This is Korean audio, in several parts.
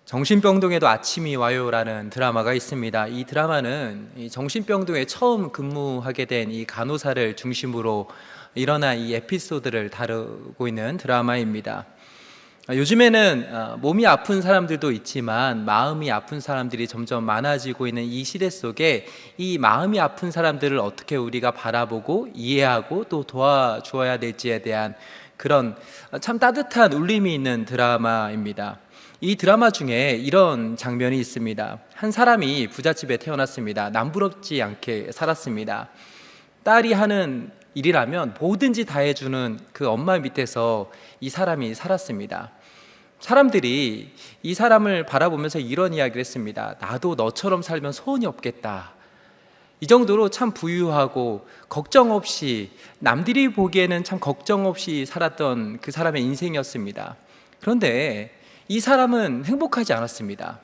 정신병동에도 아침이 와요라는 드라마가 있습니다. 이 드라마는 이 정신병동에 처음 근무하게 된 이 간호사를 중심으로 일어난 이 에피소드를 다루고 있는 드라마입니다. 요즘에는 몸이 아픈 사람들도 있지만 마음이 아픈 사람들이 점점 많아지고 있는 이 시대 속에 이 마음이 아픈 사람들을 어떻게 우리가 바라보고 이해하고 또 도와주어야 될지에 대한 그런 참 따뜻한 울림이 있는 드라마입니다. 이 드라마 중에 이런 장면이 있습니다. 한 사람이 부잣집에 태어났습니다. 남부럽지 않게 살았습니다. 딸이 하는 일이라면 뭐든지 다 해주는 그 엄마 밑에서 이 사람이 살았습니다. 사람들이 이 사람을 바라보면서 이런 이야기를 했습니다. 나도 너처럼 살면 소원이 없겠다. 이 정도로 참 부유하고 걱정 없이, 남들이 보기에는 참 걱정 없이 살았던 그 사람의 인생이었습니다. 그런데 이 사람은 행복하지 않았습니다.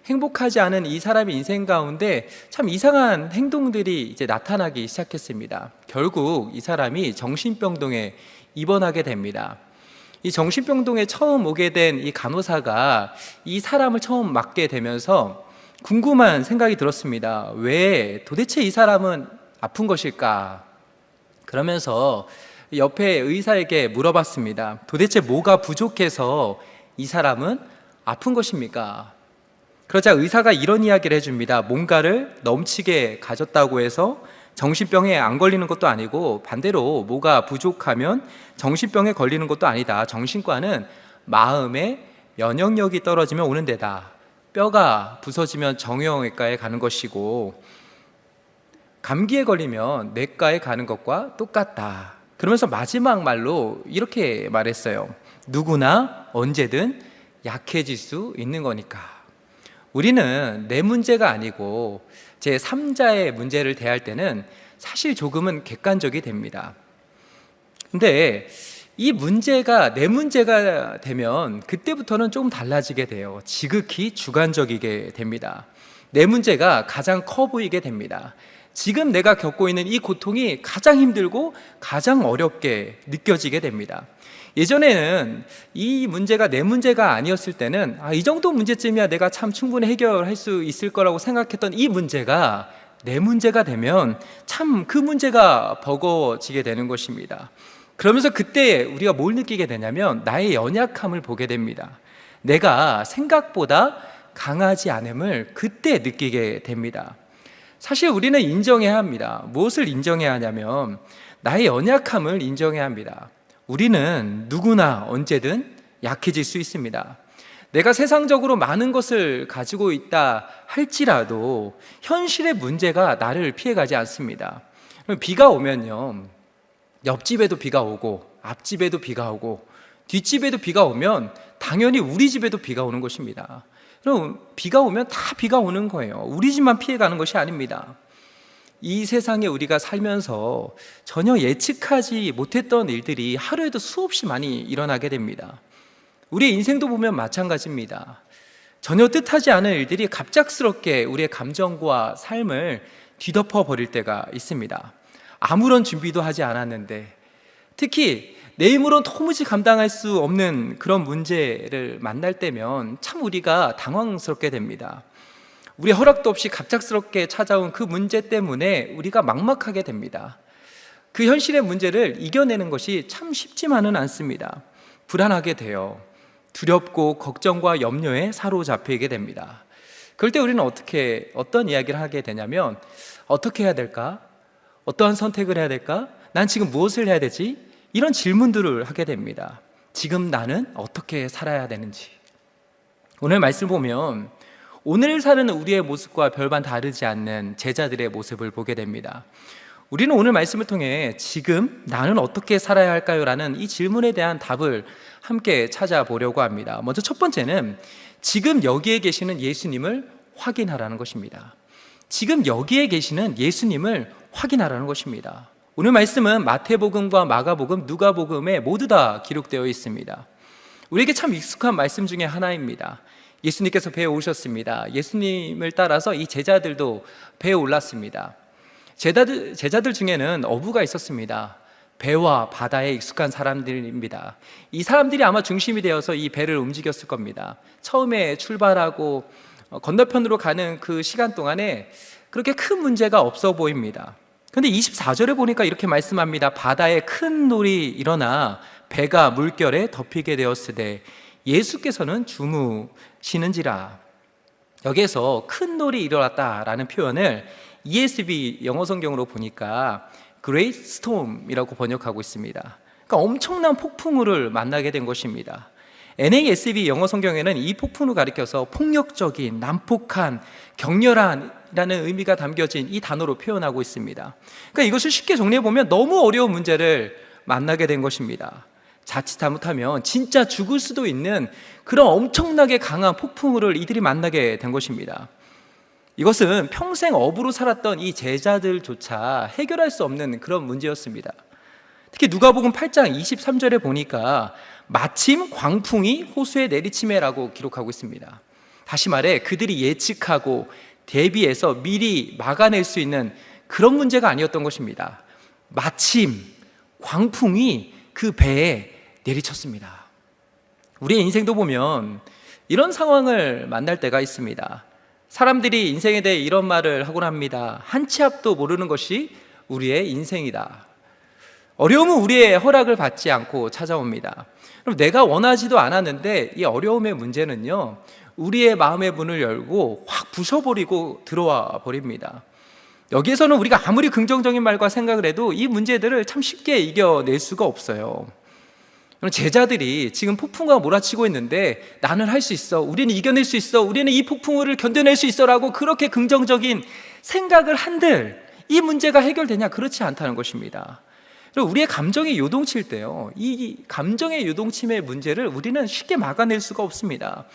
행복하지 않은 이 사람의 인생 가운데 참 이상한 행동들이 이제 나타나기 시작했습니다. 결국 이 사람이 정신병동에 입원하게 됩니다. 이 정신병동에 처음 오게 된 이 간호사가 이 사람을 처음 맡게 되면서 궁금한 생각이 들었습니다. 왜 도대체 이 사람은 아픈 것일까? 그러면서 옆에 의사에게 물어봤습니다. 도대체 뭐가 부족해서 이 사람은 아픈 것입니까? 그러자 의사가 이런 이야기를 해줍니다. 뭔가를 넘치게 가졌다고 해서 정신병에 안 걸리는 것도 아니고, 반대로 뭐가 부족하면 정신병에 걸리는 것도 아니다. 정신과는 마음의 면역력이 떨어지면 오는 데다. 뼈가 부서지면 정형외과에 가는 것이고, 감기에 걸리면 내과에 가는 것과 똑같다. 그러면서 마지막 말로 이렇게 말했어요. 누구나 언제든 약해질 수 있는 거니까. 우리는 내 문제가 아니고 제3자의 문제를 대할 때는 사실 조금은 객관적이 됩니다. 근데 이 문제가 내 문제가 되면 그때부터는 조금 달라지게 돼요. 지극히 주관적이게 됩니다. 내 문제가 가장 커 보이게 됩니다. 지금 내가 겪고 있는 이 고통이 가장 힘들고 가장 어렵게 느껴지게 됩니다. 예전에는 이 문제가 내 문제가 아니었을 때는 이 정도 문제쯤이야 내가 참 충분히 해결할 수 있을 거라고 생각했던 이 문제가 내 문제가 되면 참 그 문제가 버거워지게 되는 것입니다. 그러면서 그때 우리가 뭘 느끼게 되냐면 나의 연약함을 보게 됩니다. 내가 생각보다 강하지 않음을 그때 느끼게 됩니다. 사실 우리는 인정해야 합니다. 무엇을 인정해야 하냐면 나의 연약함을 인정해야 합니다. 우리는 누구나 언제든 약해질 수 있습니다. 내가 세상적으로 많은 것을 가지고 있다 할지라도 현실의 문제가 나를 피해가지 않습니다. 비가 오면요, 옆집에도 비가 오고 앞집에도 비가 오고 뒷집에도 비가 오면 당연히 우리 집에도 비가 오는 것입니다. 그럼 비가 오면 다 비가 오는 거예요. 우리 집만 피해가는 것이 아닙니다. 이 세상에 우리가 살면서 전혀 예측하지 못했던 일들이 하루에도 수없이 많이 일어나게 됩니다. 우리의 인생도 보면 마찬가지입니다. 전혀 뜻하지 않은 일들이 갑작스럽게 우리의 감정과 삶을 뒤덮어 버릴 때가 있습니다. 아무런 준비도 하지 않았는데, 특히 내 힘으로는 도무지 감당할 수 없는 그런 문제를 만날 때면 참 우리가 당황스럽게 됩니다. 우리 허락도 없이 갑작스럽게 찾아온 그 문제 때문에 우리가 막막하게 됩니다. 그 현실의 문제를 이겨내는 것이 참 쉽지만은 않습니다. 불안하게 돼요. 두렵고 걱정과 염려에 사로잡히게 됩니다. 그럴 때 우리는 어떤 이야기를 하게 되냐면, 어떻게 해야 될까? 어떠한 선택을 해야 될까? 난 지금 무엇을 해야 되지? 이런 질문들을 하게 됩니다. 지금 나는 어떻게 살아야 되는지. 오늘 말씀 보면 오늘 사는 우리의 모습과 별반 다르지 않는 제자들의 모습을 보게 됩니다. 우리는 오늘 말씀을 통해 지금 나는 어떻게 살아야 할까요? 라는 이 질문에 대한 답을 함께 찾아보려고 합니다. 먼저 첫 번째는 지금 여기에 계시는 예수님을 확인하라는 것입니다. 지금 여기에 계시는 예수님을 확인하라는 것입니다. 오늘 말씀은 마태복음과 마가복음, 누가복음에 모두 다 기록되어 있습니다. 우리에게 참 익숙한 말씀 중에 하나입니다. 예수님께서 배에 오셨습니다. 예수님을 따라서 이 제자들도 배에 올랐습니다. 제자들 중에는 어부가 있었습니다. 배와 바다에 익숙한 사람들입니다. 이 사람들이 아마 중심이 되어서 이 배를 움직였을 겁니다. 처음에 출발하고 건너편으로 가는 그 시간 동안에 그렇게 큰 문제가 없어 보입니다. 그런데 24절에 보니까 이렇게 말씀합니다. 바다에 큰 놀이 일어나 배가 물결에 덮이게 되었으되 예수께서는 주무시는지라. 여기에서 큰 놀이 일어났다라는 표현을 ESV 영어 성경으로 보니까 Great Storm이라고 번역하고 있습니다. 그러니까 엄청난 폭풍우를 만나게 된 것입니다. NASB 영어 성경에는 이 폭풍을 가리켜서 폭력적인, 난폭한, 격렬한이라는 의미가 담겨진 이 단어로 표현하고 있습니다. 그러니까 이것을 쉽게 정리해보면 너무 어려운 문제를 만나게 된 것입니다. 자칫 잘못하면 진짜 죽을 수도 있는 그런 엄청나게 강한 폭풍우를 이들이 만나게 된 것입니다. 이것은 평생 어부로 살았던 이 제자들조차 해결할 수 없는 그런 문제였습니다. 특히 누가복음 8장 23절에 보니까 마침 광풍이 호수에 내리치매라고 기록하고 있습니다. 다시 말해 그들이 예측하고 대비해서 미리 막아낼 수 있는 그런 문제가 아니었던 것입니다. 마침 광풍이 그 배에 내리쳤습니다. 우리의 인생도 보면 이런 상황을 만날 때가 있습니다. 사람들이 인생에 대해 이런 말을 하곤 합니다. 한 치 앞도 모르는 것이 우리의 인생이다. 어려움은 우리의 허락을 받지 않고 찾아옵니다. 그럼 내가 원하지도 않았는데 이 어려움의 문제는요, 우리의 마음의 문을 열고 확 부셔버리고 들어와 버립니다. 여기에서는 우리가 아무리 긍정적인 말과 생각을 해도 이 문제들을 참 쉽게 이겨낼 수가 없어요. 제자들이 지금 폭풍우가 몰아치고 있는데 나는 할 수 있어, 우리는 이겨낼 수 있어, 우리는 이 폭풍우를 견뎌낼 수 있어 라고 그렇게 긍정적인 생각을 한들 이 문제가 해결되냐? 그렇지 않다는 것입니다. 우리의 감정이 요동칠 때요, 이 감정의 요동침의 문제를 우리는 쉽게 막아낼 수가 없습니다.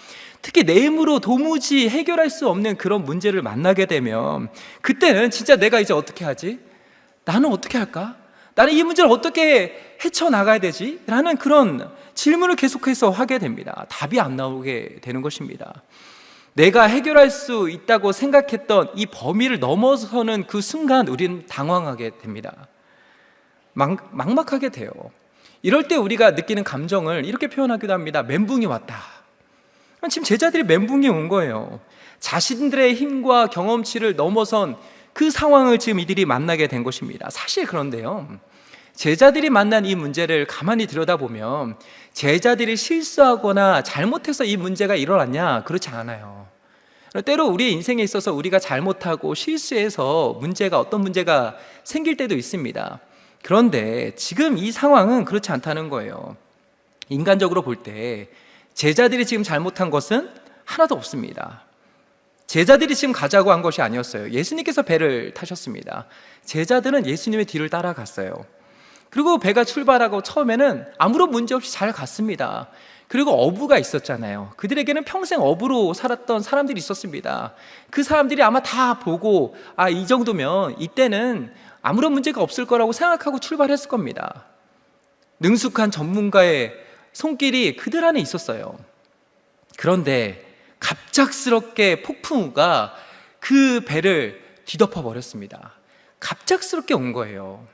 특히 내 힘으로 도무지 해결할 수 없는 그런 문제를 만나게 되면 그때는 진짜 내가 이제 어떻게 하지? 나는 어떻게 할까? 나는 이 문제를 어떻게 헤쳐나가야 되지? 라는 그런 질문을 계속해서 하게 됩니다. 답이 안 나오게 되는 것입니다. 내가 해결할 수 있다고 생각했던 이 범위를 넘어서는 그 순간 우리는 당황하게 됩니다. 막막하게 돼요. 이럴 때 우리가 느끼는 감정을 이렇게 표현하기도 합니다. 멘붕이 왔다. 지금 제자들이 멘붕이 온 거예요. 자신들의 힘과 경험치를 넘어선 그 상황을 지금 이들이 만나게 된 것입니다. 사실 그런데요, 제자들이 만난 이 문제를 가만히 들여다보면 제자들이 실수하거나 잘못해서 이 문제가 일어났냐? 그렇지 않아요. 때로 우리의 인생에 있어서 우리가 잘못하고 실수해서 어떤 문제가 생길 때도 있습니다. 그런데 지금 이 상황은 그렇지 않다는 거예요. 인간적으로 볼 때 제자들이 지금 잘못한 것은 하나도 없습니다. 제자들이 지금 가자고 한 것이 아니었어요. 예수님께서 배를 타셨습니다. 제자들은 예수님의 뒤를 따라갔어요. 그리고 배가 출발하고 처음에는 아무런 문제 없이 잘 갔습니다. 그리고 어부가 있었잖아요. 그들에게는 평생 어부로 살았던 사람들이 있었습니다. 그 사람들이 아마 다 보고 이 정도면 이때는 아무런 문제가 없을 거라고 생각하고 출발했을 겁니다. 능숙한 전문가의 손길이 그들 안에 있었어요. 그런데 갑작스럽게 폭풍우가 그 배를 뒤덮어 버렸습니다. 갑작스럽게 온 거예요.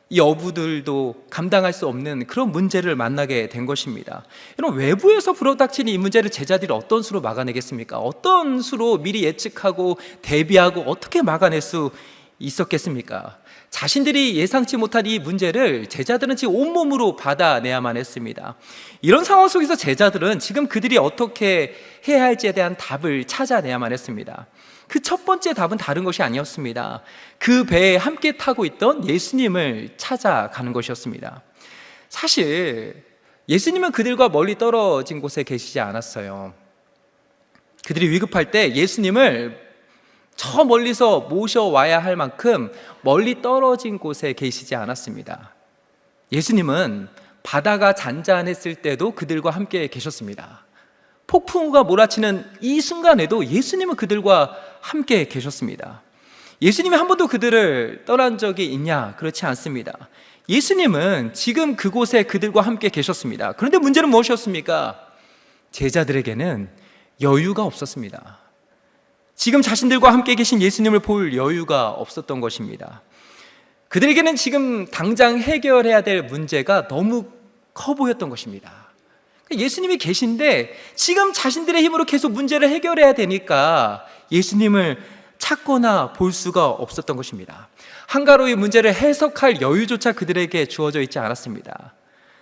이 어부들도 감당할 수 없는 그런 문제를 만나게 된 것입니다. 여러분, 외부에서 불어닥친 이 문제를 제자들이 어떤 수로 막아내겠습니까? 어떤 수로 미리 예측하고 대비하고 어떻게 막아낼 수 있었겠습니까? 자신들이 예상치 못한 이 문제를 제자들은 지금 온몸으로 받아내야만 했습니다. 이런 상황 속에서 제자들은 지금 그들이 어떻게 해야 할지에 대한 답을 찾아내야만 했습니다. 그 첫 번째 답은 다른 것이 아니었습니다. 그 배에 함께 타고 있던 예수님을 찾아가는 것이었습니다. 사실 예수님은 그들과 멀리 떨어진 곳에 계시지 않았어요. 그들이 위급할 때 예수님을 저 멀리서 모셔와야 할 만큼 멀리 떨어진 곳에 계시지 않았습니다. 예수님은 바다가 잔잔했을 때도 그들과 함께 계셨습니다. 폭풍우가 몰아치는 이 순간에도 예수님은 그들과 함께 계셨습니다. 예수님이 한 번도 그들을 떠난 적이 있냐? 그렇지 않습니다. 예수님은 지금 그곳에 그들과 함께 계셨습니다. 그런데 문제는 무엇이었습니까? 제자들에게는 여유가 없었습니다. 지금 자신들과 함께 계신 예수님을 볼 여유가 없었던 것입니다. 그들에게는 지금 당장 해결해야 될 문제가 너무 커 보였던 것입니다. 예수님이 계신데 지금 자신들의 힘으로 계속 문제를 해결해야 되니까 예수님을 찾거나 볼 수가 없었던 것입니다. 한가로이 문제를 해석할 여유조차 그들에게 주어져 있지 않았습니다.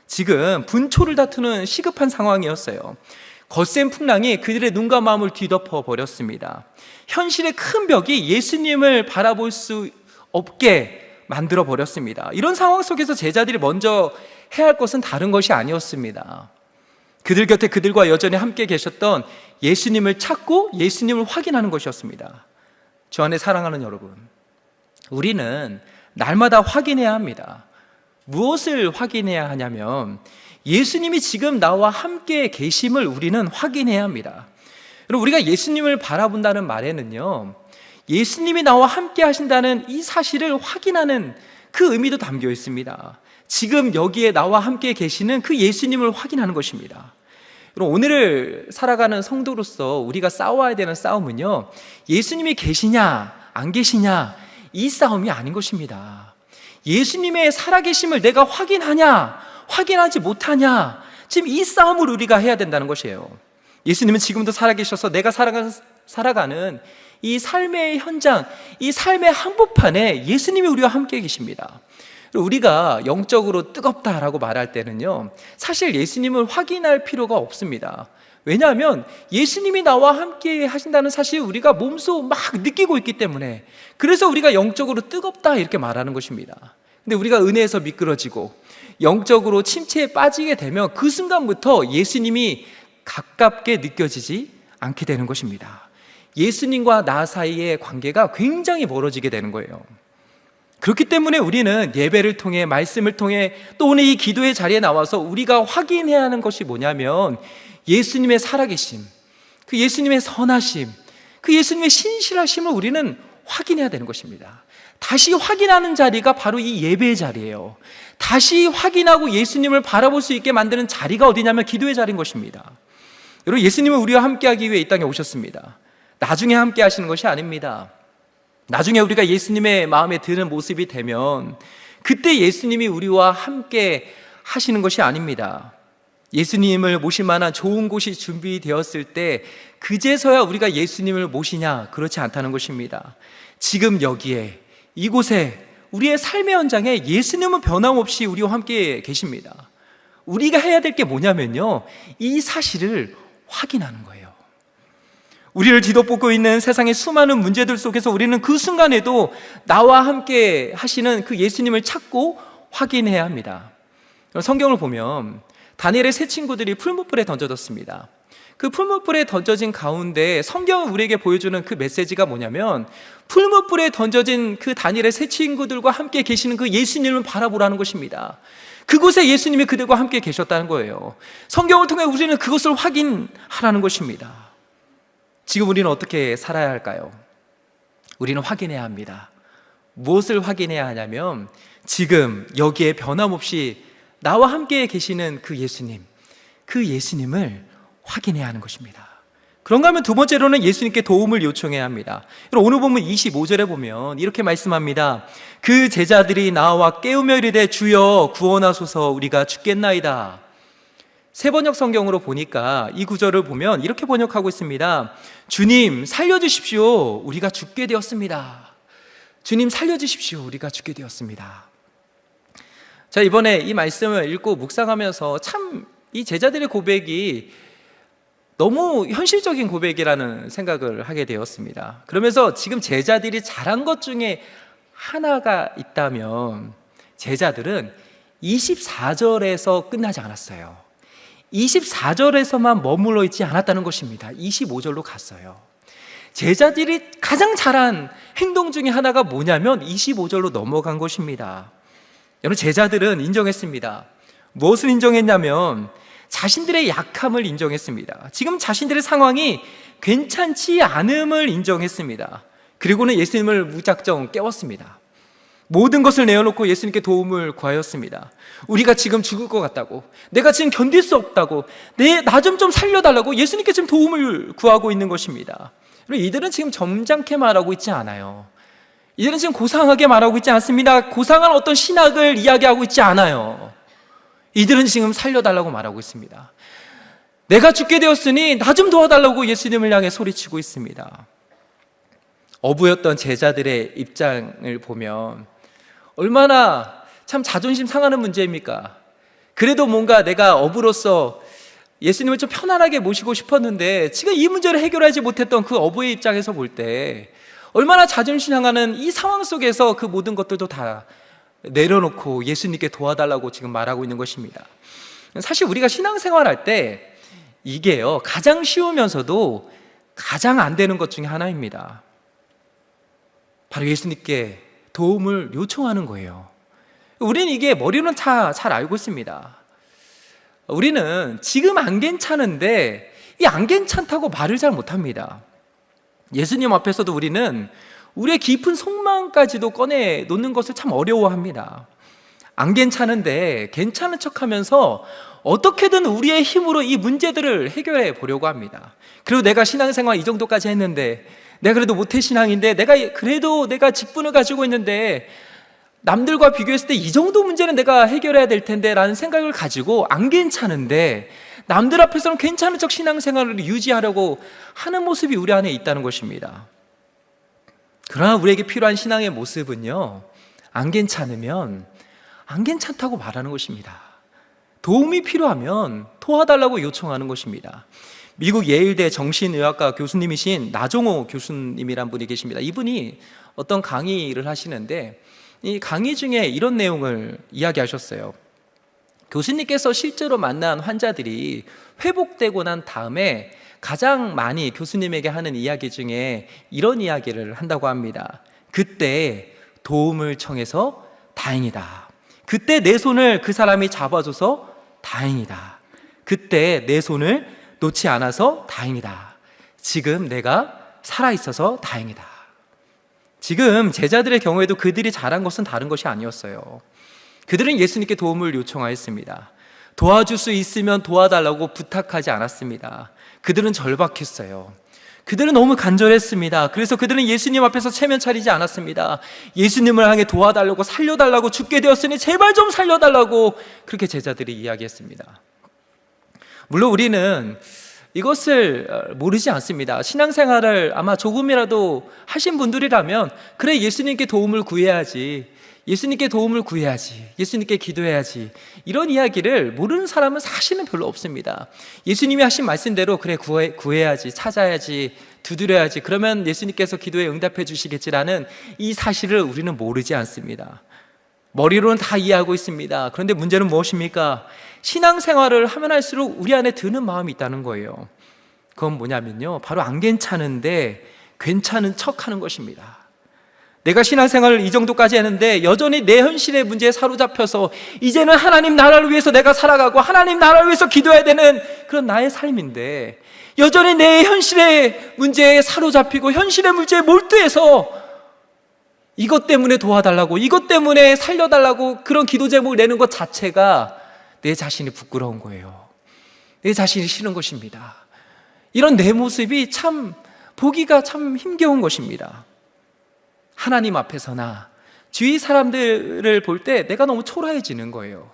지금 분초를 다투는 시급한 상황이었어요. 거센 풍랑이 그들의 눈과 마음을 뒤덮어 버렸습니다. 현실의 큰 벽이 예수님을 바라볼 수 없게 만들어 버렸습니다. 이런 상황 속에서 제자들이 먼저 해야 할 것은 다른 것이 아니었습니다. 그들 곁에 그들과 여전히 함께 계셨던 예수님을 찾고 예수님을 확인하는 것이었습니다. 저 안에 사랑하는 여러분, 우리는 날마다 확인해야 합니다. 무엇을 확인해야 하냐면 예수님이 지금 나와 함께 계심을 우리는 확인해야 합니다. 여러분, 우리가 예수님을 바라본다는 말에는요, 예수님이 나와 함께 하신다는 이 사실을 확인하는 그 의미도 담겨 있습니다. 지금 여기에 나와 함께 계시는 그 예수님을 확인하는 것입니다. 여러분, 오늘을 살아가는 성도로서 우리가 싸워야 되는 싸움은요, 예수님이 계시냐 안 계시냐 이 싸움이 아닌 것입니다. 예수님의 살아계심을 내가 확인하냐 확인하지 못하냐, 지금 이 싸움을 우리가 해야 된다는 것이에요. 예수님은 지금도 살아계셔서 내가 살아가는 이 삶의 현장, 이 삶의 한복판에 예수님이 우리와 함께 계십니다. 우리가 영적으로 뜨겁다라고 말할 때는요, 사실 예수님을 확인할 필요가 없습니다. 왜냐하면 예수님이 나와 함께 하신다는 사실을 우리가 몸소 막 느끼고 있기 때문에, 그래서 우리가 영적으로 뜨겁다 이렇게 말하는 것입니다. 근데 우리가 은혜에서 미끄러지고 영적으로 침체에 빠지게 되면 그 순간부터 예수님이 가깝게 느껴지지 않게 되는 것입니다. 예수님과 나 사이의 관계가 굉장히 멀어지게 되는 거예요. 그렇기 때문에 우리는 예배를 통해, 말씀을 통해, 또 오늘 이 기도의 자리에 나와서 우리가 확인해야 하는 것이 뭐냐면 예수님의 살아계심, 그 예수님의 선하심, 그 예수님의 신실하심을 우리는 확인해야 되는 것입니다. 다시 확인하는 자리가 바로 이 예배의 자리예요. 다시 확인하고 예수님을 바라볼 수 있게 만드는 자리가 어디냐면 기도의 자리인 것입니다. 여러분, 예수님은 우리와 함께하기 위해 이 땅에 오셨습니다. 나중에 함께 하시는 것이 아닙니다. 나중에 우리가 예수님의 마음에 드는 모습이 되면 그때 예수님이 우리와 함께 하시는 것이 아닙니다. 예수님을 모실 만한 좋은 곳이 준비되었을 때 그제서야 우리가 예수님을 모시냐, 그렇지 않다는 것입니다. 지금 여기에, 이곳에, 우리의 삶의 현장에 예수님은 변함없이 우리와 함께 계십니다. 우리가 해야 될 게 뭐냐면요, 이 사실을 확인하는 거예요. 우리를 뒤덮고 있는 세상의 수많은 문제들 속에서 우리는 그 순간에도 나와 함께 하시는 그 예수님을 찾고 확인해야 합니다. 성경을 보면 다니엘의 세 친구들이 풀무불에 던져졌습니다. 그 풀무불에 던져진 가운데 성경은 우리에게 보여주는 그 메시지가 뭐냐면 풀무불에 던져진 그 다니엘의 세 친구들과 함께 계시는 그 예수님을 바라보라는 것입니다. 그곳에 예수님이 그들과 함께 계셨다는 거예요. 성경을 통해 우리는 그것을 확인하라는 것입니다. 지금 우리는 어떻게 살아야 할까요? 우리는 확인해야 합니다. 무엇을 확인해야 하냐면 지금 여기에 변함없이 나와 함께 계시는 그 예수님, 그 예수님을 확인해야 하는 것입니다. 그런가 하면 두 번째로는 예수님께 도움을 요청해야 합니다. 오늘 보면 25절에 보면 이렇게 말씀합니다. 그 제자들이 나와 깨우며 이르되 주여 구원하소서 우리가 죽겠나이다. 세 번역 성경으로 보니까 이 구절을 보면 이렇게 번역하고 있습니다. 주님 살려주십시오, 우리가 죽게 되었습니다. 주님 살려주십시오, 우리가 죽게 되었습니다. 자, 이번에 이 말씀을 읽고 묵상하면서 참 이 제자들의 고백이 너무 현실적인 고백이라는 생각을 하게 되었습니다. 그러면서 지금 제자들이 잘한 것 중에 하나가 있다면 제자들은 24절에서 끝나지 않았어요. 24절에서만 머물러 있지 않았다는 것입니다. 25절로 갔어요. 제자들이 가장 잘한 행동 중에 하나가 뭐냐면 25절로 넘어간 것입니다. 여러분, 제자들은 인정했습니다. 무엇을 인정했냐면 자신들의 약함을 인정했습니다. 지금 자신들의 상황이 괜찮지 않음을 인정했습니다. 그리고는 예수님을 무작정 깨웠습니다. 모든 것을 내어놓고 예수님께 도움을 구하였습니다. 우리가 지금 죽을 것 같다고, 내가 지금 견딜 수 없다고, 나 좀 살려달라고 예수님께 지금 도움을 구하고 있는 것입니다. 이들은 지금 점잖게 말하고 있지 않아요. 이들은 지금 고상하게 말하고 있지 않습니다. 고상한 어떤 신학을 이야기하고 있지 않아요. 이들은 지금 살려달라고 말하고 있습니다. 내가 죽게 되었으니 나 좀 도와달라고 예수님을 향해 소리치고 있습니다. 어부였던 제자들의 입장을 보면 얼마나 참 자존심 상하는 문제입니까? 그래도 뭔가 내가 어부로서 예수님을 좀 편안하게 모시고 싶었는데 지금 이 문제를 해결하지 못했던 그 어부의 입장에서 볼 때 얼마나 자존심 상하는 이 상황 속에서 그 모든 것들도 다 내려놓고 예수님께 도와달라고 지금 말하고 있는 것입니다. 사실 우리가 신앙생활할 때 이게요, 가장 쉬우면서도 가장 안 되는 것 중에 하나입니다. 바로 예수님께 도움을 요청하는 거예요. 우리는 이게 머리로는 잘 알고 있습니다. 우리는 지금 안 괜찮은데 이 안 괜찮다고 말을 잘 못합니다. 예수님 앞에서도 우리는 우리의 깊은 속마음까지도 꺼내 놓는 것을 참 어려워합니다. 안 괜찮은데 괜찮은 척하면서 어떻게든 우리의 힘으로 이 문제들을 해결해 보려고 합니다. 그리고 내가 신앙생활 이 정도까지 했는데, 내가 그래도 모태신앙인데, 내가 직분을 가지고 있는데 남들과 비교했을 때 이 정도 문제는 내가 해결해야 될 텐데 라는 생각을 가지고 안 괜찮은데 남들 앞에서는 괜찮은 척 신앙생활을 유지하려고 하는 모습이 우리 안에 있다는 것입니다. 그러나 우리에게 필요한 신앙의 모습은요, 안 괜찮으면 안 괜찮다고 말하는 것입니다. 도움이 필요하면 도와달라고 요청하는 것입니다. 미국 예일대 정신의학과 교수님이신 나종호 교수님이란 분이 계십니다. 이분이 어떤 강의를 하시는데 이 강의 중에 이런 내용을 이야기하셨어요. 교수님께서 실제로 만난 환자들이 회복되고 난 다음에 가장 많이 교수님에게 하는 이야기 중에 이런 이야기를 한다고 합니다. 그때 도움을 청해서 다행이다. 그때 내 손을 그 사람이 잡아줘서 다행이다. 그때 내 손을 놓지 않아서 다행이다. 지금 내가 살아있어서 다행이다. 지금 제자들의 경우에도 그들이 잘한 것은 다른 것이 아니었어요. 그들은 예수님께 도움을 요청하였습니다. 도와줄 수 있으면 도와달라고 부탁하지 않았습니다. 그들은 절박했어요. 그들은 너무 간절했습니다. 그래서 그들은 예수님 앞에서 체면 차리지 않았습니다. 예수님을 향해 도와달라고, 살려달라고, 죽게 되었으니 제발 좀 살려달라고 그렇게 제자들이 이야기했습니다. 물론 우리는 이것을 모르지 않습니다. 신앙생활을 아마 조금이라도 하신 분들이라면 그래, 예수님께 도움을 구해야지, 예수님께 도움을 구해야지, 예수님께 기도해야지, 이런 이야기를 모르는 사람은 사실은 별로 없습니다. 예수님이 하신 말씀대로 그래, 구해야지, 찾아야지, 두드려야지, 그러면 예수님께서 기도에 응답해 주시겠지라는 이 사실을 우리는 모르지 않습니다. 머리로는 다 이해하고 있습니다. 그런데 문제는 무엇입니까? 신앙생활을 하면 할수록 우리 안에 드는 마음이 있다는 거예요. 그건 뭐냐면요, 바로 안 괜찮은데 괜찮은 척하는 것입니다. 내가 신앙생활을 이 정도까지 했는데 여전히 내 현실의 문제에 사로잡혀서 이제는 하나님 나라를 위해서 내가 살아가고 하나님 나라를 위해서 기도해야 되는 그런 나의 삶인데 여전히 내 현실의 문제에 사로잡히고 현실의 문제에 몰두해서 이것 때문에 도와달라고, 이것 때문에 살려달라고 그런 기도 제목을 내는 것 자체가 내 자신이 부끄러운 거예요. 내 자신이 싫은 것입니다. 이런 내 모습이 참 보기가 참 힘겨운 것입니다. 하나님 앞에서나 주위 사람들을 볼 때 내가 너무 초라해지는 거예요.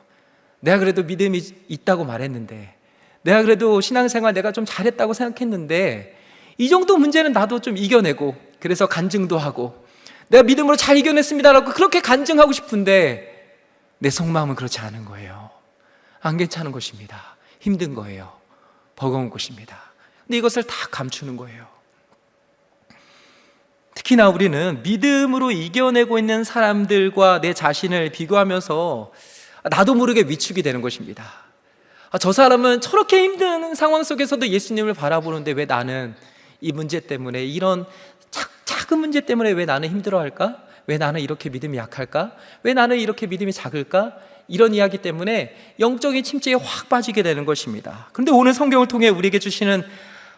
내가 그래도 믿음이 있다고 말했는데, 내가 그래도 신앙생활 내가 좀 잘했다고 생각했는데 이 정도 문제는 나도 좀 이겨내고, 그래서 간증도 하고 내가 믿음으로 잘 이겨냈습니다라고 그렇게 간증하고 싶은데 내 속마음은 그렇지 않은 거예요. 안 괜찮은 것입니다. 힘든 거예요. 버거운 것입니다. 근데 이것을 다 감추는 거예요. 특히나 우리는 믿음으로 이겨내고 있는 사람들과 내 자신을 비교하면서 나도 모르게 위축이 되는 것입니다. 저 사람은 저렇게 힘든 상황 속에서도 예수님을 바라보는데 왜 나는 이 문제 때문에, 이런 작은 문제 때문에 왜 나는 힘들어할까? 왜 나는 이렇게 믿음이 약할까? 왜 나는 이렇게 믿음이 작을까? 이런 이야기 때문에 영적인 침체에 확 빠지게 되는 것입니다. 그런데 오늘 성경을 통해 우리에게 주시는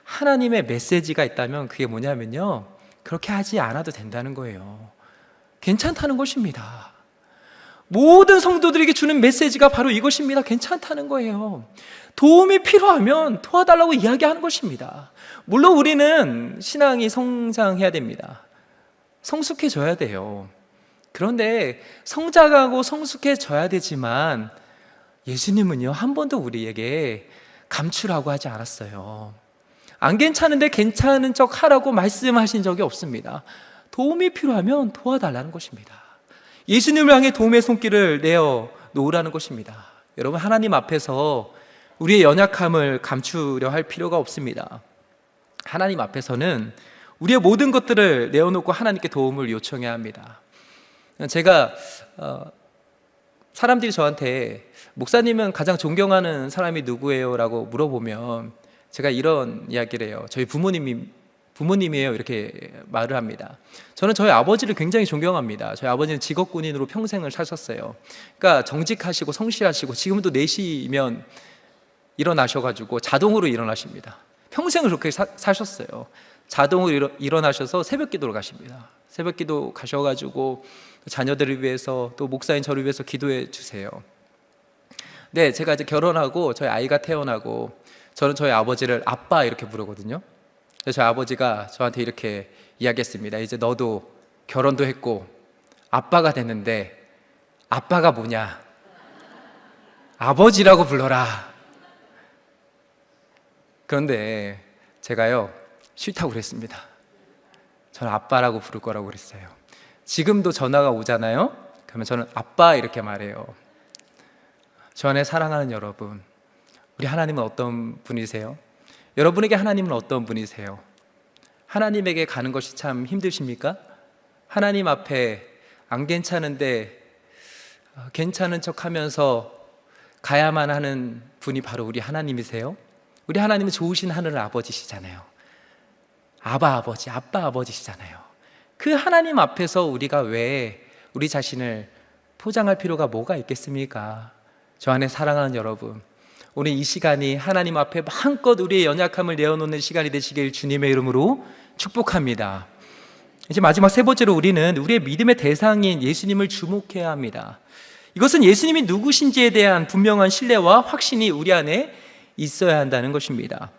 하나님의 메시지가 있다면 그게 뭐냐면요, 그렇게 하지 않아도 된다는 거예요. 괜찮다는 것입니다. 모든 성도들에게 주는 메시지가 바로 이것입니다. 괜찮다는 거예요. 도움이 필요하면 도와달라고 이야기하는 것입니다. 물론 우리는 신앙이 성장해야 됩니다. 성숙해져야 돼요. 그런데 성장하고 성숙해져야 되지만 예수님은요, 한 번도 우리에게 감추라고 하지 않았어요. 안 괜찮은데 괜찮은 척 하라고 말씀하신 적이 없습니다. 도움이 필요하면 도와달라는 것입니다. 예수님을 향해 도움의 손길을 내어 놓으라는 것입니다. 여러분, 하나님 앞에서 우리의 연약함을 감추려 할 필요가 없습니다. 하나님 앞에서는 우리의 모든 것들을 내어놓고 하나님께 도움을 요청해야 합니다. 제가 사람들이 저한테 목사님은 가장 존경하는 사람이 누구예요? 라고 물어보면 제가 이런 이야기를 해요. 저희 부모님이에요, 이렇게 말을 합니다. 저는 저희 아버지를 굉장히 존경합니다. 저희 아버지는 직업군인으로 평생을 사셨어요. 그러니까 정직하시고 성실하시고 지금도 4시면 일어나셔가지고 자동으로 일어나십니다. 평생을 그렇게 사셨어요. 자동으로 일어나셔서 새벽기도를 가십니다. 새벽기도 가셔가지고 자녀들을 위해서 또 목사인 저를 위해서 기도해 주세요. 네, 제가 이제 결혼하고 저희 아이가 태어나고 저는 저희 아버지를 아빠 이렇게 부르거든요. 그래서 저희 아버지가 저한테 이렇게 이야기했습니다. 이제 너도 결혼도 했고 아빠가 됐는데 아빠가 뭐냐? 아버지라고 불러라. 그런데 제가요, 싫다고 그랬습니다. 저는 아빠라고 부를 거라고 그랬어요. 지금도 전화가 오잖아요. 그러면 저는 아빠 이렇게 말해요. 저 안에 사랑하는 여러분, 우리 하나님은 어떤 분이세요? 여러분에게 하나님은 어떤 분이세요? 하나님에게 가는 것이 참 힘드십니까? 하나님 앞에 안 괜찮은데 괜찮은 척하면서 가야만 하는 분이 바로 우리 하나님이세요? 우리 하나님은 좋으신 하늘 아버지시잖아요. 아빠 아버지시잖아요. 그 하나님 앞에서 우리가 왜 우리 자신을 포장할 필요가 뭐가 있겠습니까? 저 안에 사랑하는 여러분, 오늘 이 시간이 하나님 앞에 마음껏 우리의 연약함을 내어놓는 시간이 되시길 주님의 이름으로 축복합니다. 이제 마지막 세 번째로 우리는 우리의 믿음의 대상인 예수님을 주목해야 합니다. 이것은 예수님이 누구신지에 대한 분명한 신뢰와 확신이 우리 안에 있어야 한다는 것입니다.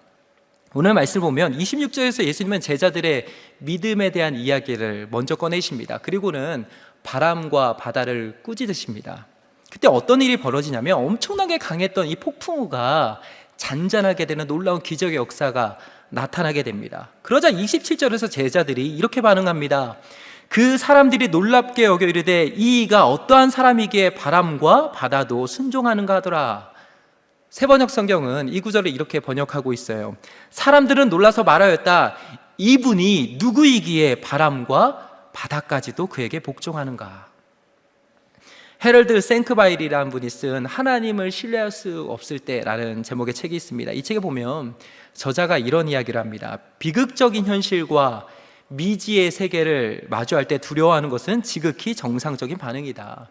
오늘 말씀을 보면 26절에서 예수님은 제자들의 믿음에 대한 이야기를 먼저 꺼내십니다. 그리고는 바람과 바다를 꾸짖으십니다. 그때 어떤 일이 벌어지냐면 엄청나게 강했던 이 폭풍우가 잔잔하게 되는 놀라운 기적의 역사가 나타나게 됩니다. 그러자 27절에서 제자들이 이렇게 반응합니다. 그 사람들이 놀랍게 여겨 이르되 이가 어떠한 사람이기에 바람과 바다도 순종하는가 하더라. 세번역 성경은 이 구절을 이렇게 번역하고 있어요. 사람들은 놀라서 말하였다. 이분이 누구이기에 바람과 바다까지도 그에게 복종하는가. 헤럴드 생크바일이라는 분이 쓴 하나님을 신뢰할 수 없을 때라는 제목의 책이 있습니다. 이 책에 보면 저자가 이런 이야기를 합니다. 비극적인 현실과 미지의 세계를 마주할 때 두려워하는 것은 지극히 정상적인 반응이다.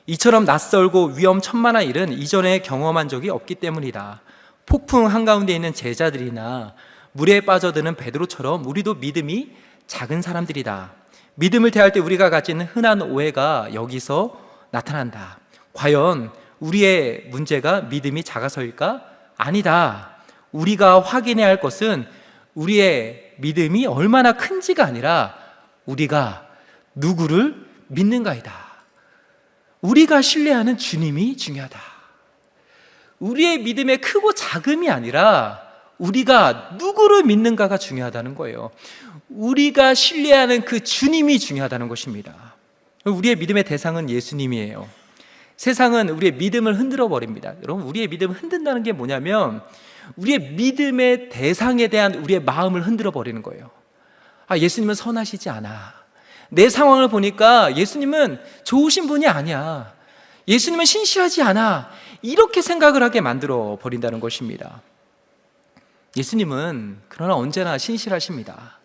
이처럼 낯설고 위험천만한 일은 이전에 경험한 적이 없기 때문이다. 폭풍 한가운데 있는 제자들이나 물에 빠져드는 베드로처럼 우리도 믿음이 작은 사람들이다. 믿음을 대할 때 우리가 가진 흔한 오해가 여기서 나타난다. 과연 우리의 문제가 믿음이 작아서일까? 아니다. 우리가 확인해야 할 것은 우리의 믿음이 얼마나 큰지가 아니라 우리가 누구를 믿는가이다. 우리가 신뢰하는 주님이 중요하다. 우리의 믿음의 크고 작음이 아니라 우리가 누구를 믿는가가 중요하다는 거예요. 우리가 신뢰하는 그 주님이 중요하다는 것입니다. 우리의 믿음의 대상은 예수님이에요. 세상은 우리의 믿음을 흔들어 버립니다. 여러분, 우리의 믿음을 흔든다는 게 뭐냐면 우리의 믿음의 대상에 대한 우리의 마음을 흔들어 버리는 거예요. 예수님은 선하시지 않아. 내 상황을 보니까 예수님은 좋으신 분이 아니야. 예수님은 신실하지 않아. 이렇게 생각을 하게 만들어 버린다는 것입니다. 예수님은 그러나 언제나 신실하십니다.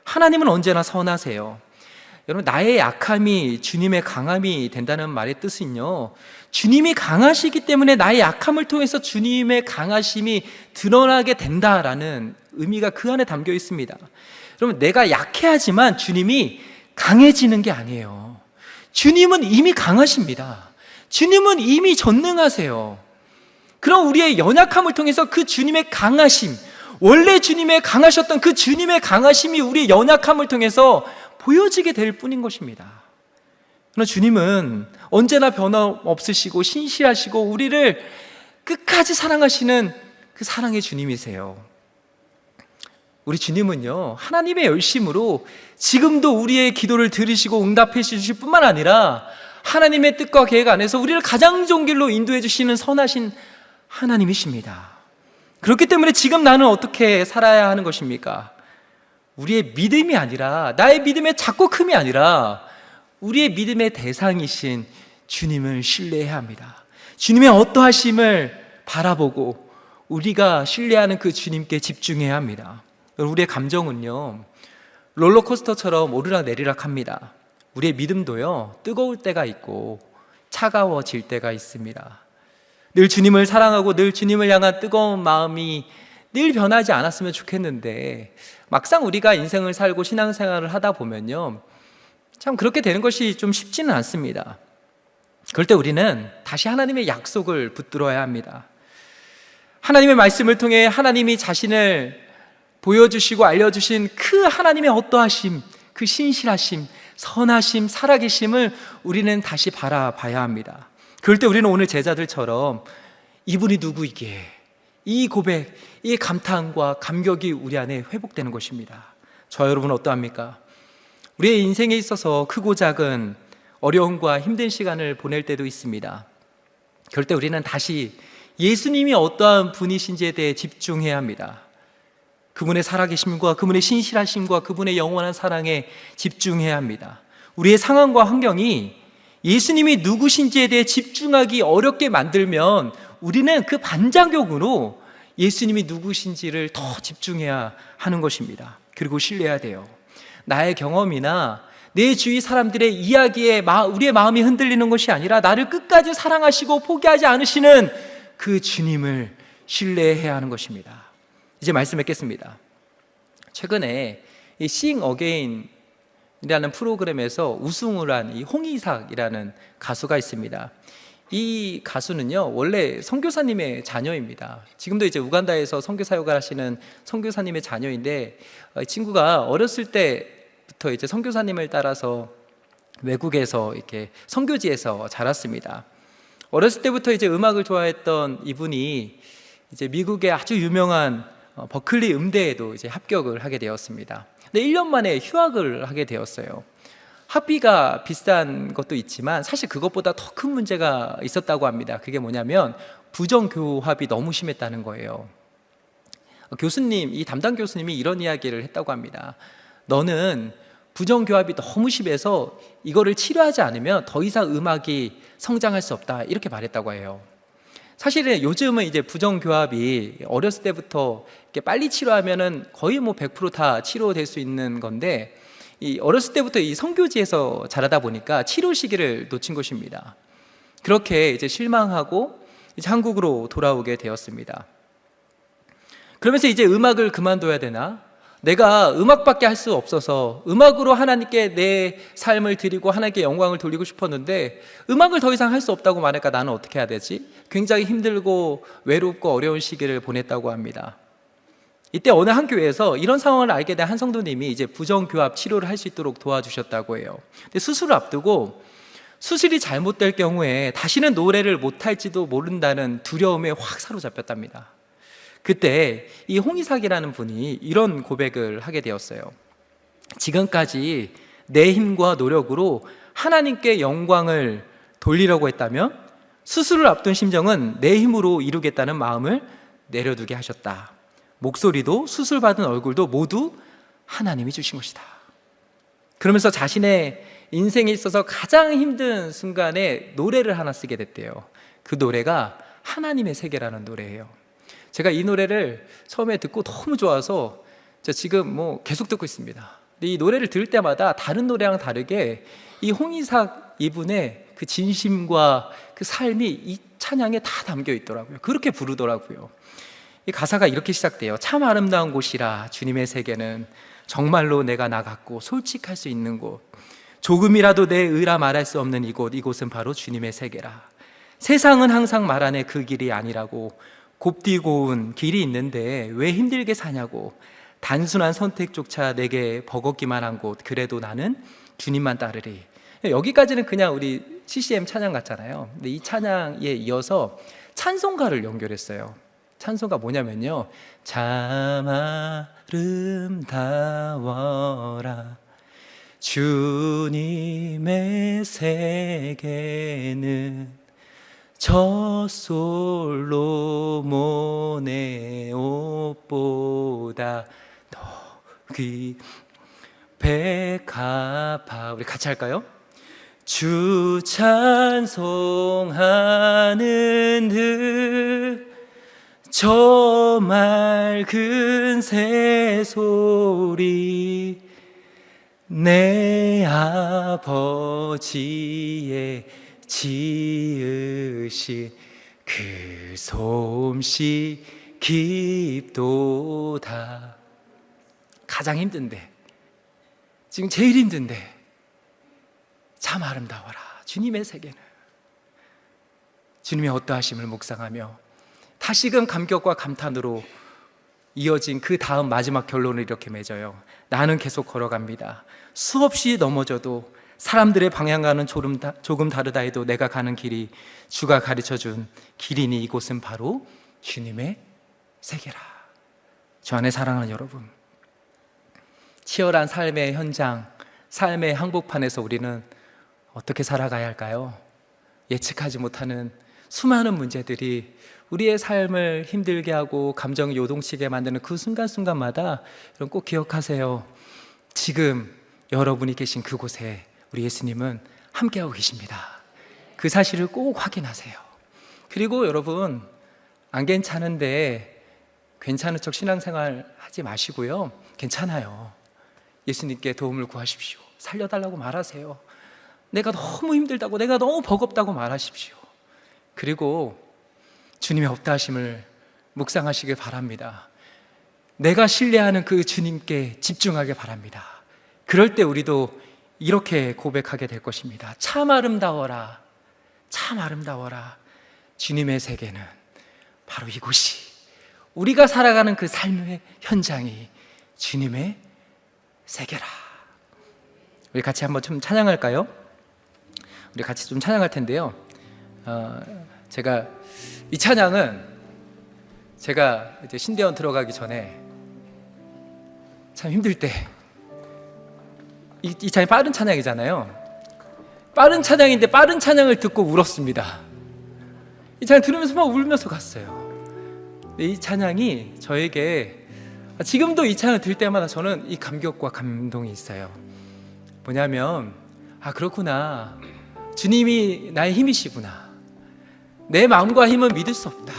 하나님은 언제나 선하세요. 여러분, 나의 약함이 주님의 강함이 된다는 말의 뜻은요, 주님이 강하시기 때문에 나의 약함을 통해서 주님의 강하심이 드러나게 된다라는 의미가 그 안에 담겨 있습니다. 여러분, 내가 약해하지만 주님이 강해지는 게 아니에요. 주님은 이미 강하십니다. 주님은 이미 전능하세요. 그럼 우리의 연약함을 통해서 그 주님의 강하심, 원래 주님의 강하셨던 그 주님의 강하심이 우리의 연약함을 통해서 보여지게 될 뿐인 것입니다. 그러나 주님은 언제나 변함없으시고 신실하시고 우리를 끝까지 사랑하시는 그 사랑의 주님이세요. 우리 주님은요, 하나님의 열심으로 지금도 우리의 기도를 들으시고 응답해 주실 뿐만 아니라 하나님의 뜻과 계획 안에서 우리를 가장 좋은 길로 인도해 주시는 선하신 하나님이십니다. 그렇기 때문에 지금 나는 어떻게 살아야 하는 것입니까? 우리의 믿음이 아니라, 나의 믿음의 작고 큼이 아니라 우리의 믿음의 대상이신 주님을 신뢰해야 합니다. 주님의 어떠하심을 바라보고 우리가 신뢰하는 그 주님께 집중해야 합니다. 우리의 감정은요, 롤러코스터처럼 오르락내리락 합니다. 우리의 믿음도요, 뜨거울 때가 있고 차가워질 때가 있습니다. 늘 주님을 사랑하고 늘 주님을 향한 뜨거운 마음이 늘 변하지 않았으면 좋겠는데, 막상 우리가 인생을 살고 신앙생활을 하다 보면요, 참 그렇게 되는 것이 좀 쉽지는 않습니다. 그럴 때 우리는 다시 하나님의 약속을 붙들어야 합니다. 하나님의 말씀을 통해 하나님이 자신을 보여주시고 알려주신 그 하나님의 어떠하심, 그 신실하심, 선하심, 살아계심을 우리는 다시 바라봐야 합니다. 그럴 때 우리는 오늘 제자들처럼 이분이 누구이기에, 이 고백, 이 감탄과 감격이 우리 안에 회복되는 것입니다. 저와 여러분은 어떠합니까? 우리의 인생에 있어서 크고 작은 어려움과 힘든 시간을 보낼 때도 있습니다. 그럴 때 우리는 다시 예수님이 어떠한 분이신지에 대해 집중해야 합니다. 그분의 살아계심과 그분의 신실하심과 그분의 영원한 사랑에 집중해야 합니다. 우리의 상황과 환경이 예수님이 누구신지에 대해 집중하기 어렵게 만들면 우리는 그 반작용으로 예수님이 누구신지를 더 집중해야 하는 것입니다. 그리고 신뢰해야 돼요. 나의 경험이나 내 주위 사람들의 이야기에 우리의 마음이 흔들리는 것이 아니라 나를 끝까지 사랑하시고 포기하지 않으시는 그 주님을 신뢰해야 하는 것입니다. 이제 말씀 맺겠습니다. 최근에 이 Sing Again이라는 프로그램에서 우승을 한 이 홍이삭이라는 가수가 있습니다. 이 가수는요, 원래 선교사님의 자녀입니다. 지금도 이제 우간다에서 선교 사역을 하시는 선교사님의 자녀인데, 이 친구가 어렸을 때부터 이제 선교사님을 따라서 외국에서 이렇게 선교지에서 자랐습니다. 어렸을 때부터 이제 음악을 좋아했던 이분이 이제 미국의 아주 유명한 버클리 음대에도 이제 합격을 하게 되었습니다. 근데 1년 만에 휴학을 하게 되었어요. 학비가 비싼 것도 있지만 사실 그것보다 더 큰 문제가 있었다고 합니다. 그게 뭐냐면 부정교합이 너무 심했다는 거예요. 교수님, 이 담당 교수님이 이런 이야기를 했다고 합니다. 너는 부정교합이 너무 심해서 이거를 치료하지 않으면 더 이상 음악이 성장할 수 없다, 이렇게 말했다고 해요. 사실은 요즘은 이제 부정교합이 어렸을 때부터 이렇게 빨리 치료하면은 거의 뭐 100% 다 치료될 수 있는 건데, 이 어렸을 때부터 이 선교지에서 자라다 보니까 치료 시기를 놓친 것입니다. 그렇게 이제 실망하고 이제 한국으로 돌아오게 되었습니다. 그러면서 이제 음악을 그만둬야 되나? 내가 음악밖에 할 수 없어서 음악으로 하나님께 내 삶을 드리고 하나님께 영광을 돌리고 싶었는데 음악을 더 이상 할 수 없다고 말하니까 나는 어떻게 해야 되지? 굉장히 힘들고 외롭고 어려운 시기를 보냈다고 합니다. 이때 어느 한 교회에서 이런 상황을 알게 된 한 성도님이 이제 부정교합 치료를 할 수 있도록 도와주셨다고 해요. 근데 수술을 앞두고 수술이 잘못될 경우에 다시는 노래를 못할지도 모른다는 두려움에 확 사로잡혔답니다. 그때 이 홍이삭이라는 분이 이런 고백을 하게 되었어요. 지금까지 내 힘과 노력으로 하나님께 영광을 돌리려고 했다면 수술을 앞둔 심정은 내 힘으로 이루겠다는 마음을 내려두게 하셨다. 목소리도 수술받은 얼굴도 모두 하나님이 주신 것이다. 그러면서 자신의 인생에 있어서 가장 힘든 순간에 노래를 하나 쓰게 됐대요. 그 노래가 하나님의 세계라는 노래예요. 제가 이 노래를 처음에 듣고 너무 좋아서 지금 뭐 계속 듣고 있습니다. 근데 이 노래를 들을 때마다 다른 노래랑 다르게 이 홍이삭 이분의 그 진심과 그 삶이 이 찬양에 다 담겨 있더라고요. 그렇게 부르더라고요. 이 가사가 이렇게 시작돼요. 참 아름다운 곳이라 주님의 세계는 정말로 내가 나갔고 솔직할 수 있는 곳, 조금이라도 내 의라 말할 수 없는 이곳, 이곳은 바로 주님의 세계라. 세상은 항상 말하네 그 길이 아니라고, 곱디고운 길이 있는데 왜 힘들게 사냐고, 단순한 선택조차 내게 버겁기만 한 곳, 그래도 나는 주님만 따르리. 여기까지는 그냥 우리 CCM 찬양 같잖아요. 근데 이 찬양에 이어서 찬송가를 연결했어요. 찬송가 뭐냐면요, 참 아름다워라 주님의 세계는 저 솔로몬의 옷보다 높이 백합화. 우리 같이 할까요? 주 찬송하는 듯 저 맑은 새소리 내 아버지의 지으신 그 솜씨 깊도다. 가장 힘든데, 지금 제일 힘든데 참 아름다워라 주님의 세계는. 주님의 어떠하심을 묵상하며 다시금 감격과 감탄으로 이어진 그 다음 마지막 결론을 이렇게 맺어요. 나는 계속 걸어갑니다. 수없이 넘어져도 사람들의 방향과는 조금 다르다 해도 내가 가는 길이 주가 가르쳐준 길이니 이곳은 바로 주님의 세계라. 주 안에 사랑하는 여러분, 치열한 삶의 현장, 삶의 한복판에서 우리는 어떻게 살아가야 할까요? 예측하지 못하는 수많은 문제들이 우리의 삶을 힘들게 하고 감정을 요동치게 만드는 그 순간순간마다 여러분 꼭 기억하세요. 지금 여러분이 계신 그곳에 우리 예수님은 함께하고 계십니다. 그 사실을 꼭 확인하세요. 그리고 여러분, 안 괜찮은데 괜찮은 척 신앙생활 하지 마시고요, 괜찮아요, 예수님께 도움을 구하십시오. 살려달라고 말하세요. 내가 너무 힘들다고, 내가 너무 버겁다고 말하십시오. 그리고 주님의 없다하심을 묵상하시길 바랍니다. 내가 신뢰하는 그 주님께 집중하길 바랍니다. 그럴 때 우리도 이렇게 고백하게 될 것입니다. 참 아름다워라, 참 아름다워라 주님의 세계는 바로 이곳이, 우리가 살아가는 그 삶의 현장이 주님의 세계라. 우리 같이 한번 좀 찬양할까요? 우리 같이 좀 찬양할 텐데요, 제가 이 찬양은 제가 이제 신대원 들어가기 전에 참 힘들 때, 이 찬양이 빠른 찬양이잖아요. 빠른 찬양인데 빠른 찬양을 듣고 울었습니다. 이 찬양 들으면서 막 울면서 갔어요. 근데 이 찬양이 저에게, 지금도 이 찬양을 들을 때마다 저는 이 감격과 감동이 있어요. 뭐냐면, 아 그렇구나, 주님이 나의 힘이시구나, 내 마음과 힘은 믿을 수 없다,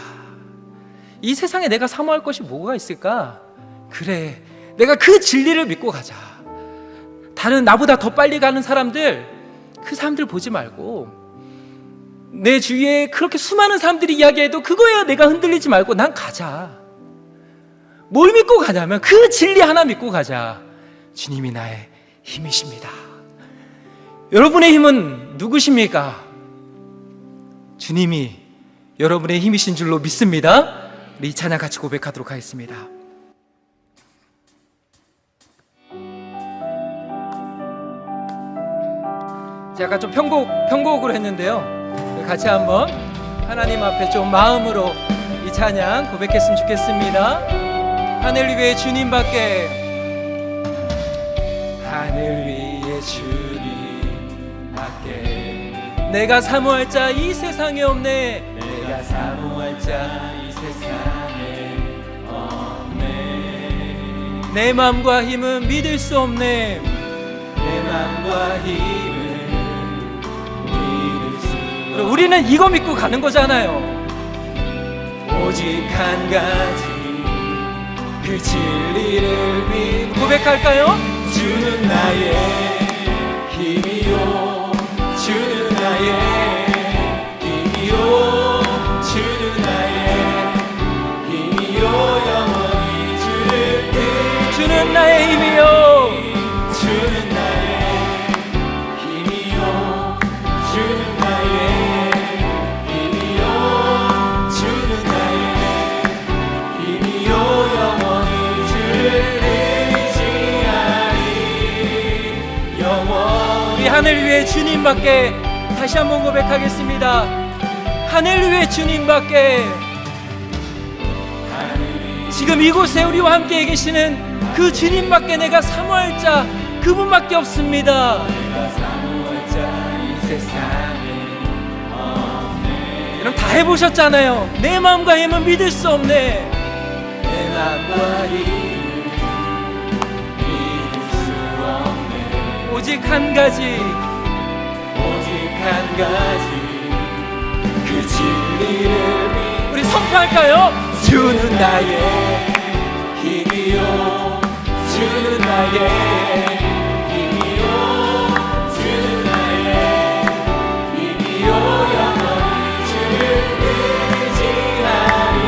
이 세상에 내가 사모할 것이 뭐가 있을까? 그래, 내가 그 진리를 믿고 가자. 다른 나보다 더 빨리 가는 사람들, 그 사람들 보지 말고, 내 주위에 그렇게 수많은 사람들이 이야기해도 그거에 내가 흔들리지 말고 난 가자. 뭘 믿고 가냐면 그 진리 하나 믿고 가자. 주님이 나의 힘이십니다. 여러분의 힘은 누구십니까? 주님이 여러분의 힘이신 줄로 믿습니다. 우리 이 찬양 같이 고백하도록 하겠습니다. 제가 좀 편곡으로 했는데요, 같이 한번 하나님 앞에 좀 마음으로 이 찬양 고백했으면 좋겠습니다. 하늘 위에 주님밖에, 하늘 위에 주님밖에 내가 사모할 자 이 세상에 없네. 내가 사모할 자 이 세상에 없네. 내 마음과 힘은 믿을 수 없네. 내 마음과 힘은 믿을 수 없네. 우리는 이거 믿고 가는 거잖아요. 오직 한 가지 그 진리를 믿 고백할까요? 주는 나의 힘이요, 주는 나의 힘이요, 주는 나의 힘이요, 영원히 주를 주는 나의 힘이요, 주는 나의 힘이요, 주는 나의 힘이요, 주는 나의 힘이요, 영원히 주를 하늘 위에 주님밖에, 다시 한번 고백하겠습니다. 하늘 위에 주님밖에, 지금 이곳에 우리와 함께 계시는 그 주님밖에 내가 사모할 자 그분밖에 없습니다. 여러분 다 해보셨잖아요. 내 마음과 힘은 믿을 수 없네. 내 마음과 힘은 믿을 수 없네. 오직 한 가지, 오직 한 가지, 그 진리를 우리 선포할까요? 주는 나의 힘이요, 주는 나의 힘이요, 주는 나의 힘이요, 영원히 주를 의지하리.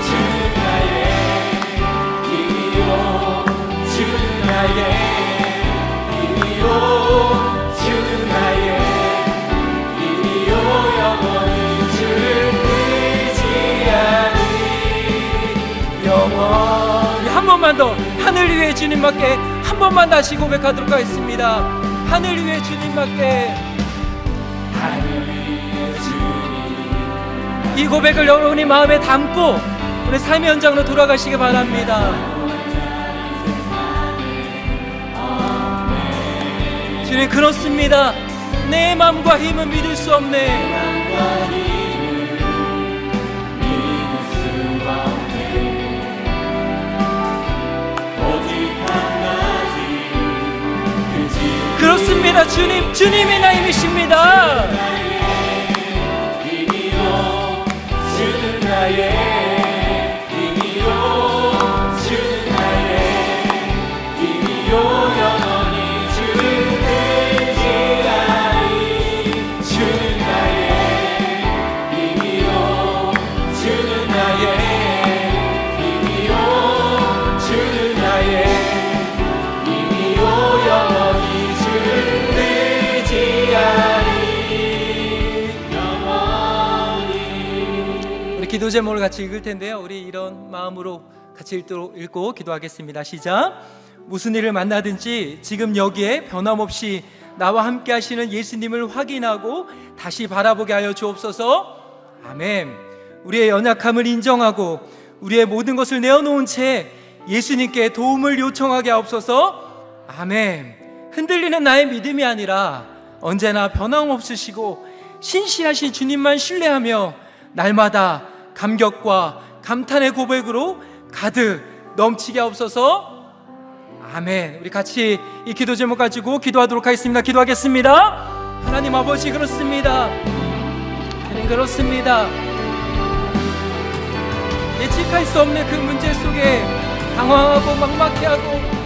주는 나의 힘이요, 주는 나의 힘이요, 주는 나의 힘이요, 영원히 주를 의지하리. 영원히. 한 번만 더, 하늘 위에 주님밖에, 한 번만 다시 고백하도록 하겠습니다. 하늘 위에 주님밖에, 하늘 위에 주님. 이 고백을 여러분이 마음에 담고 우리 삶의 현장으로 돌아가시기 바랍니다. 주님, 그렇습니다. 내 마음과 힘은 믿을 수 없네. 그렇습니다. 주님, 주님이 나 힘이십니다. 주는 나의 힘이요, 주는 나의 힘이요, 영원히 주를 의지하리. 주는 나의 힘이요, 주는 나의 힘이요, 주는 나의 힘이요, 영원히 우리 기도 제목을 같이 읽을 텐데요. 우리 이런 마음으로 같이 읽고 기도하겠습니다. 시작. 무슨 일을 만나든지 지금 여기에 변함없이 나와 함께 하시는 예수님을 확인하고 다시 바라보게 하여 주옵소서. 아멘. 우리의 연약함을 인정하고 우리의 모든 것을 내어놓은 채 예수님께 도움을 요청하게 하옵소서. 아멘. 흔들리는 나의 믿음이 아니라 언제나 변함없으시고 신실하신 주님만 신뢰하며 날마다 감격과 감탄의 고백으로 가득 넘치게 하옵소서. 아멘. 우리 같이 이 기도 제목 가지고 기도하도록 하겠습니다. 기도하겠습니다. 하나님 아버지, 그렇습니다. 그렇습니다. 예측할 수 없는 그 문제 속에 당황하고 막막해하고